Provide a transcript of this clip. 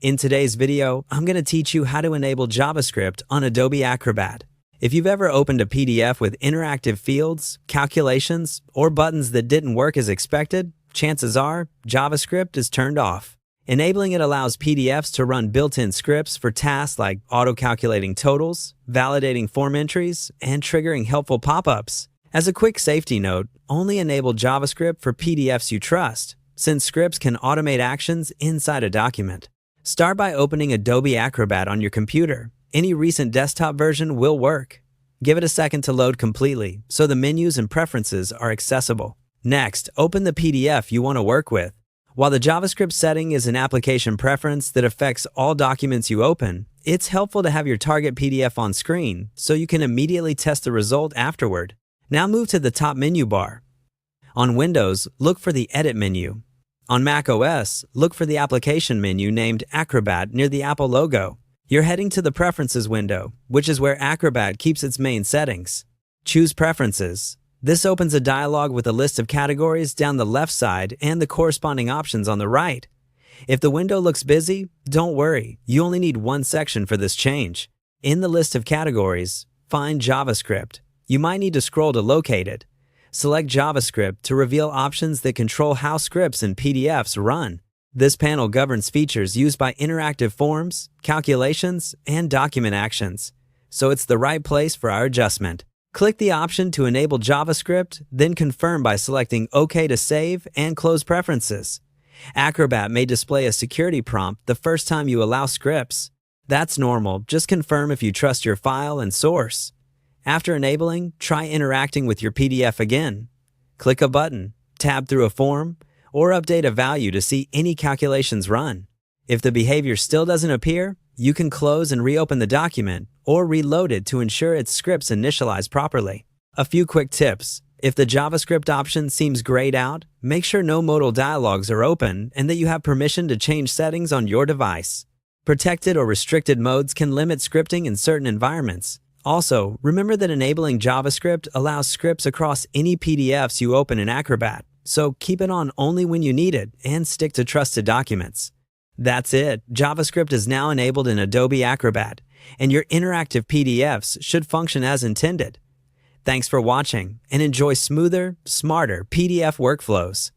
In today's video, I'm going to teach you how to enable JavaScript on Adobe Acrobat. If you've ever opened a PDF with interactive fields, calculations, or buttons that didn't work as expected, chances are JavaScript is turned off. Enabling it allows PDFs to run built-in scripts for tasks like auto-calculating totals, validating form entries, and triggering helpful pop-ups. As a quick safety note, only enable JavaScript for PDFs you trust, since scripts can automate actions inside a document. Start by opening Adobe Acrobat on your computer. Any recent desktop version will work. Give it a second to load completely so the menus and preferences are accessible. Next, open the PDF you want to work with. While the JavaScript setting is an application preference that affects all documents you open, it's helpful to have your target PDF on screen so you can immediately test the result afterward. Now move to the top menu bar. On Windows, look for the Edit menu. On Mac OS, look for the application menu named Acrobat near the Apple logo. You're heading to the Preferences window, which is where Acrobat keeps its main settings. Choose Preferences. This opens a dialog with a list of categories down the left side and the corresponding options on the right. If the window looks busy, don't worry, you only need one section for this change. In the list of categories, find JavaScript. You might need to scroll to locate it. Select JavaScript to reveal options that control how scripts and PDFs run. This panel governs features used by interactive forms, calculations, and document actions, so it's the right place for our adjustment. Click the option to enable JavaScript, then confirm by selecting OK to save and close preferences. Acrobat may display a security prompt the first time you allow scripts. That's normal, just confirm if you trust your file and source. After enabling, try interacting with your PDF again. Click a button, tab through a form, or update a value to see any calculations run. If the behavior still doesn't appear, you can close and reopen the document or reload it to ensure its scripts initialize properly. A few quick tips. If the JavaScript option seems grayed out, make sure no modal dialogues are open and that you have permission to change settings on your device. Protected or restricted modes can limit scripting in certain environments. Also, remember that enabling JavaScript allows scripts across any PDFs you open in Acrobat, so keep it on only when you need it and stick to trusted documents. That's it. JavaScript is now enabled in Adobe Acrobat, and your interactive PDFs should function as intended. Thanks for watching, and enjoy smoother, smarter PDF workflows.